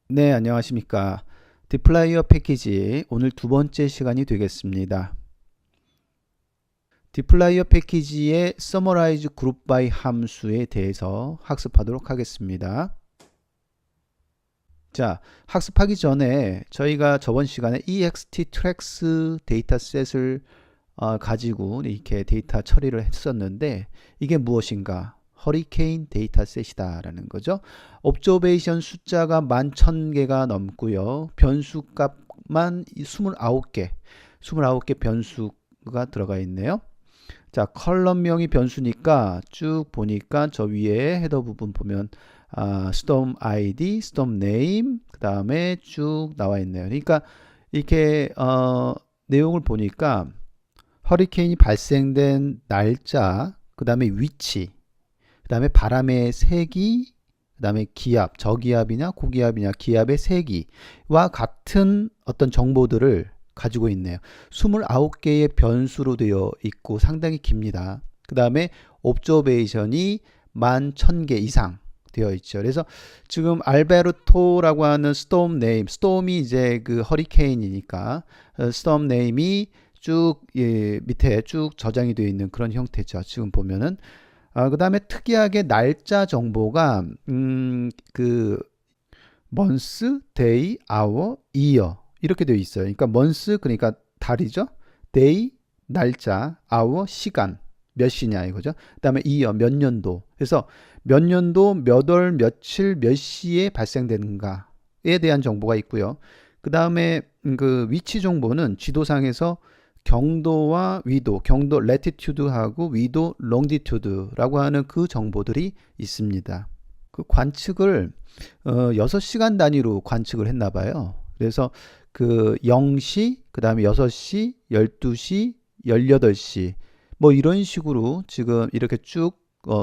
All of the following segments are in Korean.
네, 안녕하십니까. 디플라이어 패키지 오늘 두 번째 시간이 되겠습니다. 디플라이어 패키지의 Summarize Group by 함수에 대해서 학습하도록 하겠습니다. 자, 학습하기 전에 저희가 저번 시간에 ext tracks 데이터셋을 가지고 이렇게 데이터 처리를 했었는데 이게 무엇인가? 허리케인 데이터셋이다 라는 거죠. 옵저베이션 숫자가 11,000개가 넘고요. 변수 값만 29개 변수가 들어가 있네요. 자, 컬럼명이 변수니까 쭉 보니까 저 위에 헤더 부분 보면 storm ID, storm name 그 다음에 쭉 나와 있네요. 그러니까 이렇게 내용을 보니까 허리케인이 발생된 날짜, 그 다음에 위치, 그 다음에 바람의 세기, 그 다음에 기압, 저기압이냐 고기압이냐 기압의 세기와 같은 어떤 정보들을 가지고 있네요. 29개의 변수로 되어 있고 상당히 깁니다. 그 다음에 옵저베이션이 11,000개 이상 되어 있죠. 그래서 지금 알베르토라고 하는 스톰 네임, 스톰이 이제 그 허리케인이니까 스톰 네임이 쭉 밑에 쭉 저장이 되어 있는 그런 형태죠. 지금 보면은 그 다음에 특이하게 날짜 정보가 그 month, day, hour, year 이렇게 되어 있어요. 그러니까 month 그러니까 달이죠. day 날짜, hour 시간 몇 시냐 이거죠. 그 다음에 year 몇 년도. 그래서 몇 년도 몇 월 며칠 몇 시에 발생되는가에 대한 정보가 있고요. 그 다음에 그 위치 정보는 지도상에서 경도와 위도, 경도 latitude하고 위도 longitude라고 하는 그 정보들이 있습니다. 그 관측을 6시간 단위로 관측을 했나 봐요. 그래서 그 0시, 그 다음에 6시, 12시, 18시 뭐 이런 식으로 지금 이렇게 쭉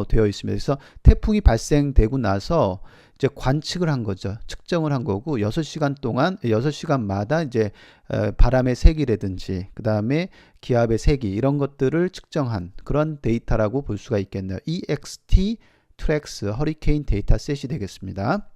되어 있습니다. 그래서 태풍이 발생되고 나서 이제 관측을 한 거죠. 측정을 한 거고 6시간 동안 6시간마다 이제 바람의 세기라든지 그 다음에 기압의 세기 이런 것들을 측정한 그런 데이터라고 볼 수가 있겠네요. ext tracks 허리케인 데이터셋이 되겠습니다.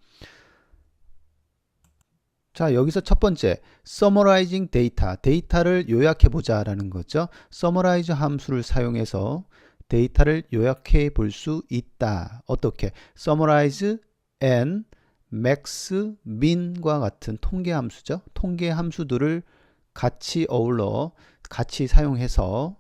자, 여기서 첫 번째 summarizing data, 데이터를 요약해 보자라는 거죠. summarize 함수를 사용해서 데이터를 요약해 볼 수 있다. 어떻게? summarize and max, min과 같은 통계 함수죠. 통계 함수들을 같이 어울러 같이 사용해서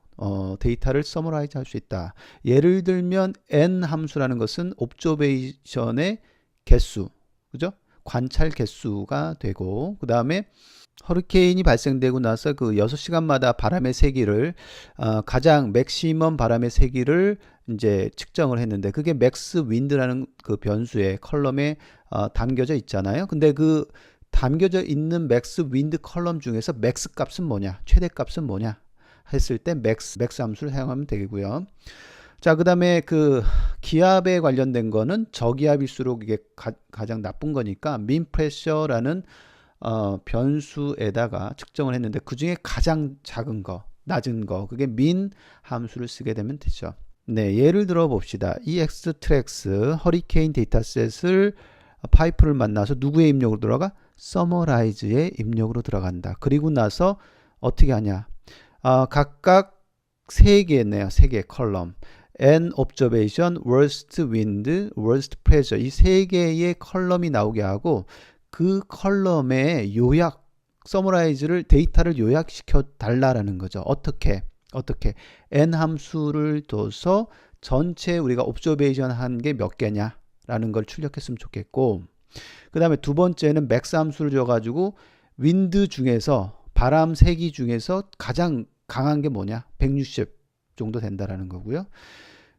데이터를 서머라이즈 할 수 있다. 예를 들면 n 함수라는 것은 옵저베이션의 개수, 그죠? 관찰 개수가 되고 그 다음에 허리케인이 발생되고 나서 그 6시간마다 바람의 세기를 가장 맥시멈 바람의 세기를 이제 측정을 했는데 그게 맥스 윈드라는 그 변수의 컬럼에 담겨져 있잖아요. 근데 그 담겨져 있는 맥스 윈드 컬럼 중에서 맥스 값은 뭐냐, 최대 값은 뭐냐 했을 때 맥스 함수를 사용하면 되고요. 자, 그 다음에 그 기압에 관련된 거는 저기압일수록 이게 가장 나쁜 거니까 민 프레셔라는 변수에다가 측정을 했는데 그 중에 가장 작은 거, 낮은 거, 그게 민 함수를 쓰게 되면 되죠. 네, 예를 들어 봅시다. extrax 허리케인 데이터셋을 파이프를 만나서 누구의 입력으로 들어가? 서머라이즈의 입력으로 들어간다. 그리고 나서 어떻게 하냐? 각각 3개네요. 3개 컬럼. N observation, worst wind, worst pressure 이 3개의 컬럼이 나오게 하고 그 컬럼의 요약, 서머라이즈를 데이터를 요약시켜 달라라는 거죠. 어떻게 n 함수를 둬서 전체 우리가 옵저베이션 한 게 몇 개냐라는 걸 출력했으면 좋겠고 그 다음에 두 번째는 맥스 함수를 줘가지고 윈드 중에서 바람 세기 중에서 가장 강한 게 뭐냐 160 정도 된다라는 거고요.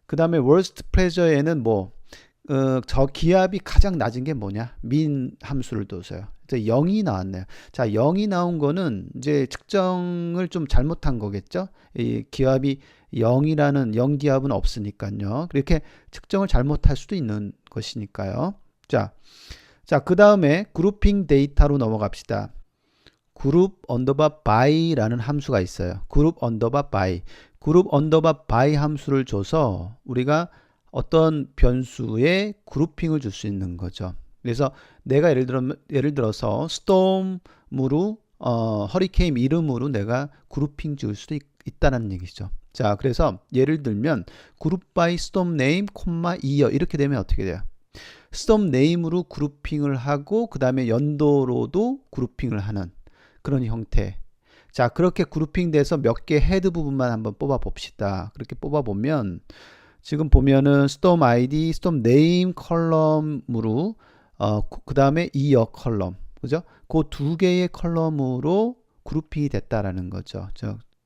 그 다음에 worst pressure에는 저 기압이 가장 낮은 게 뭐냐 민 함수를 둬서요. 0이 나왔네요. 자, 0이 나온 거는 이제 측정을 좀 잘못한 거겠죠. 이 기압이 0이라는 0기압은 없으니까요. 그렇게 측정을 잘못할 수도 있는 것이니까요. 자, 그 다음에 그룹핑 데이터로 넘어갑시다. 그룹 언더바 by라는 함수가 있어요. 그룹 언더바 by 함수를 줘서 우리가 어떤 변수에 그룹핑을 줄 수 있는 거죠. 그래서 내가 예를 들어서 storm으로 허리케인 이름으로 내가 그룹핑 지을 수도 있다는 얘기죠. 자, 그래서 예를 들면 그룹 바이 storm name, year 이렇게 되면 어떻게 돼요? storm name으로 그룹핑을 하고 그 다음에 연도로도 그룹핑을 하는 그런 형태. 자, 그렇게 그룹핑 돼서 몇 개 헤드 부분만 한번 뽑아 봅시다. 그렇게 뽑아 보면 지금 보면은 storm id, storm name 컬럼으로 그 다음에 year 컬럼, 그죠? 그 두 개의 컬럼으로 그룹핑이 됐다라는 거죠.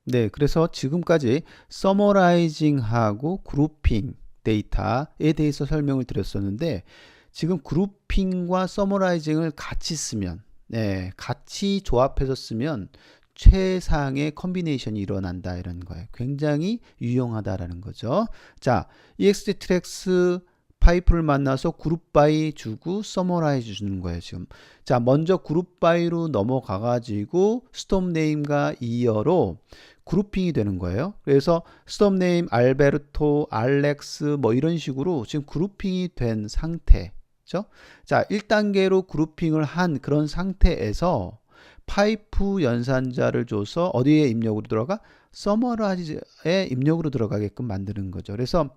네, 그래서 지금까지 서머라이징하고 그룹핑 데이터에 대해서 설명을 드렸었는데 지금 그룹핑과 서머라이징을 같이 쓰면, 네, 같이 조합해서 쓰면 최상의 컨비네이션이 일어난다 이런 거예요. 굉장히 유용하다라는 거죠. 자, EXTRAX 파이프를 만나서 그룹 바이 주고 서머라이즈 주는 거예요, 지금. 자, 먼저 그룹 바이로 넘어가 가지고 스톰 네임과 이어로 그룹핑이 되는 거예요. 그래서 스톰 네임 알베르토, 알렉스 뭐 이런 식으로 지금 그룹핑이 된 상태죠. 자, 1단계로 그룹핑을 한 그런 상태에서 파이프 연산자를 줘서 어디에 입력으로 들어가? 서머라이즈에 입력으로 들어가게끔 만드는 거죠. 그래서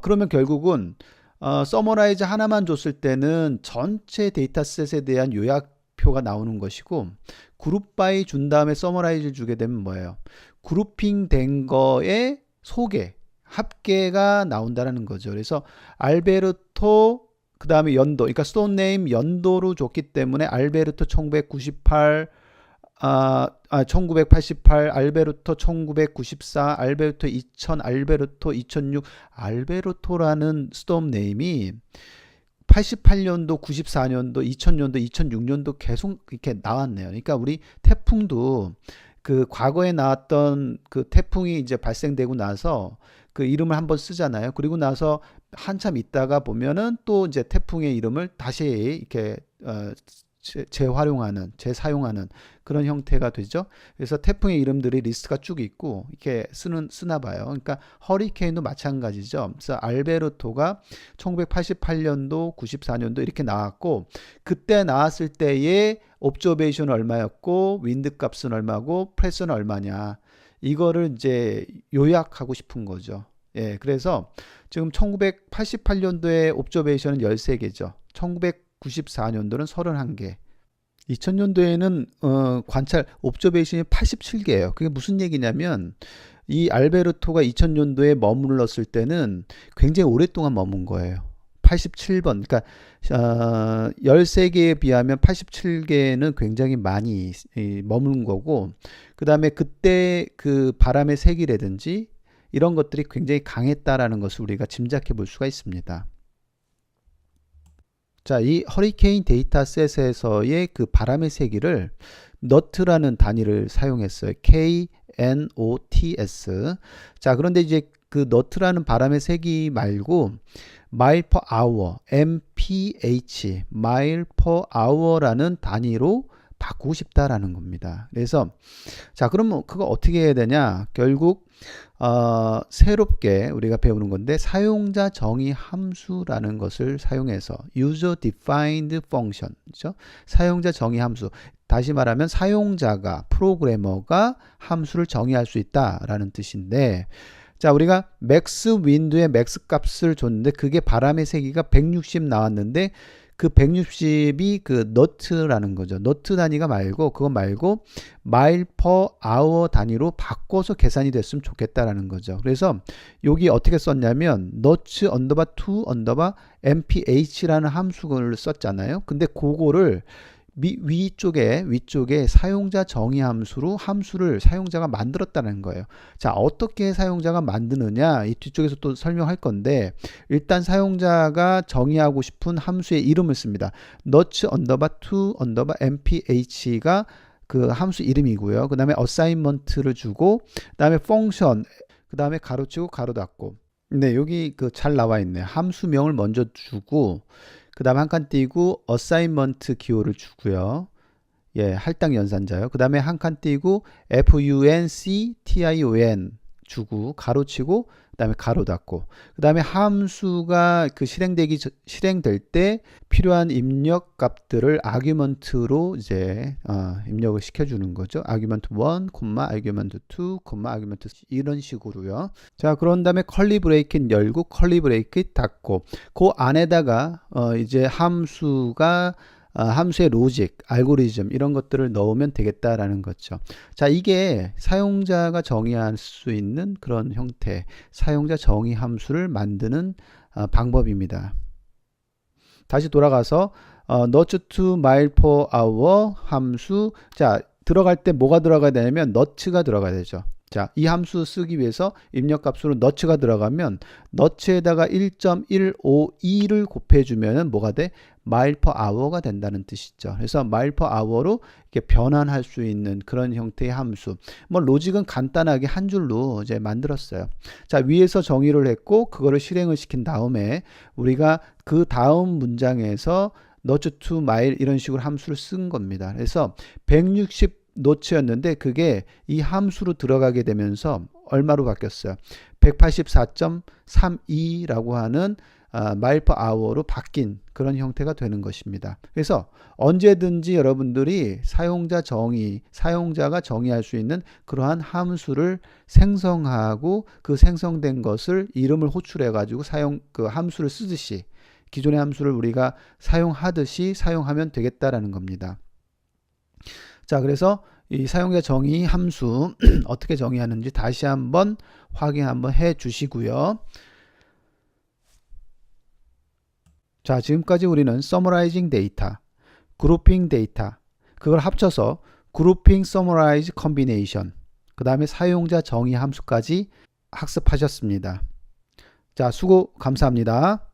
그러면 결국은 서머라이즈 하나만 줬을 때는 전체 데이터셋에 대한 요약표가 나오는 것이고 그룹 바이 준 다음에 서머라이즈를 주게 되면 뭐예요? 그룹핑 된 거에 소개, 합계가 나온다는 거죠. 그래서 알베르토 그 다음에 연도, 그러니까 스톤 네임 연도로 줬기 때문에 알베르토 1998, 1988, 알베르토 1994, 알베르토 2000, 알베르토 2006, 알베르토라는 스톰 네임이 88년도, 94년도, 2000년도, 2006년도 계속 이렇게 나왔네요. 그러니까 우리 태풍도 그 과거에 나왔던 그 태풍이 이제 발생되고 나서 그 이름을 한번 쓰잖아요. 그리고 나서 한참 있다가 보면은 또 이제 태풍의 이름을 다시 이렇게 재활용하는, 재사용하는 그런 형태가 되죠. 그래서 태풍의 이름들이 리스트가 쭉 있고 이렇게 쓰나 봐요. 그러니까 허리케인도 마찬가지죠. 그래서 알베르토가 1988년도, 94년도 이렇게 나왔고 그때 나왔을 때의 옵저베이션 얼마였고 윈드 값은 얼마고 프레셔는 얼마냐. 이거를 이제 요약하고 싶은 거죠. 예, 그래서 지금 1988년도에 옵저베이션은 13개죠. 1994년도는 31개. 2000년도에는 관찰 옵저베이션이 87개예요. 그게 무슨 얘기냐면 이 알베르토가 2000년도에 머물렀을 때는 굉장히 오랫동안 머문 거예요. 87번. 그러니까 13개에 비하면 87개는 굉장히 많이 머무는 거고 그다음에 그때 그 바람의 색이라든지 이런 것들이 굉장히 강했다라는 것을 우리가 짐작해 볼 수가 있습니다. 자, 이 허리케인 데이터셋에서의 그 바람의 세기를 너트라는 단위를 사용했어요. KNOTS. 자, 그런데 이제 그 너트라는 바람의 세기 말고 mile per hour, mph, mile per hour라는 단위로 바꾸고 싶다라는 겁니다. 그래서 자, 그러면 그거 어떻게 해야 되냐? 결국 새롭게 우리가 배우는 건데 사용자 정의 함수라는 것을 사용해서 user defined function, 그렇죠? 사용자 정의 함수. 다시 말하면 사용자가 프로그래머가 함수를 정의할 수 있다라는 뜻인데 자, 우리가 맥스 윈드의 맥스 값을 줬는데 그게 바람의 세기가 160 나왔는데 그 160이 그 너트라는 거죠. 너트 단위가 말고 그거 말고 마일 퍼 아워 단위로 바꿔서 계산이 됐으면 좋겠다라는 거죠. 그래서 여기 어떻게 썼냐면 너츠 언더바 투 언더바 mph라는 함수를 썼잖아요. 근데 그거를 위쪽에 사용자 정의 함수를 사용자가 만들었다는 거예요. 자, 어떻게 사용자가 만드느냐 이 뒤쪽에서 또 설명할 건데 일단 사용자가 정의하고 싶은 함수의 이름을 씁니다. nuts 언더바 to 언더바 mph가 그 함수 이름이고요. 그 다음에 assignment를 주고 그 다음에 function 그 다음에 가로치고 가로 닫고 네, 여기 그 잘 나와 있네요. 함수명을 먼저 주고 그 다음에 한 칸 띄고 어사인먼트 기호를 주고요. 예, 할당 연산자요. 그 다음에 한 칸 띄고 FUNCTION 주고 가로치고 그다음에 가로 닫고, 그다음에 함수가 그 실행될 때 필요한 입력 값들을 아규먼트로 이제 입력을 시켜주는 거죠. 아규먼트 1, 아규먼트 2, 아규먼트 이런 식으로요. 자, 그런 다음에 컬리 브레이크 열고 컬리 브레이크 닫고, 그 안에다가 이제 함수의 로직, 알고리즘 이런 것들을 넣으면 되겠다라는 거죠. 자, 이게 사용자가 정의할 수 있는 그런 형태, 사용자 정의 함수를 만드는 방법입니다. 다시 돌아가서 nuts to mile per hour 함수, 자, 들어갈 때 뭐가 들어가야 되냐면 nuts가 들어가야 되죠. 자, 이 함수 쓰기 위해서 입력값으로 nuts가 들어가면 nuts에다가 1.152를 곱해주면 뭐가 돼? mile per hour가 된다는 뜻이죠. 그래서 mile per hour로 이렇게 변환할 수 있는 그런 형태의 함수. 뭐 로직은 간단하게 한 줄로 이제 만들었어요. 자, 위에서 정의를 했고 그거를 실행을 시킨 다음에 우리가 그 다음 문장에서 nuts to mile 이런 식으로 함수를 쓴 겁니다. 그래서 160 노츠였는데 그게 이 함수로 들어가게 되면서 얼마로 바뀌었어요? 184.32라고 하는 마일 퍼 아워로 바뀐 그런 형태가 되는 것입니다. 그래서 언제든지 여러분들이 사용자가 정의할 수 있는 그러한 함수를 생성하고 그 생성된 것을 이름을 호출해 가지고 그 함수를 쓰듯이 기존의 함수를 우리가 사용하듯이 사용하면 되겠다라는 겁니다. 자, 그래서 이 사용자 정의 함수 어떻게 정의하는지 다시 한번 확인 한번 해 주시고요. 자, 지금까지 우리는 summarizing data, grouping data, 그걸 합쳐서 grouping, summarize, combination, 그 다음에 사용자 정의 함수까지 학습하셨습니다. 자, 수고 감사합니다.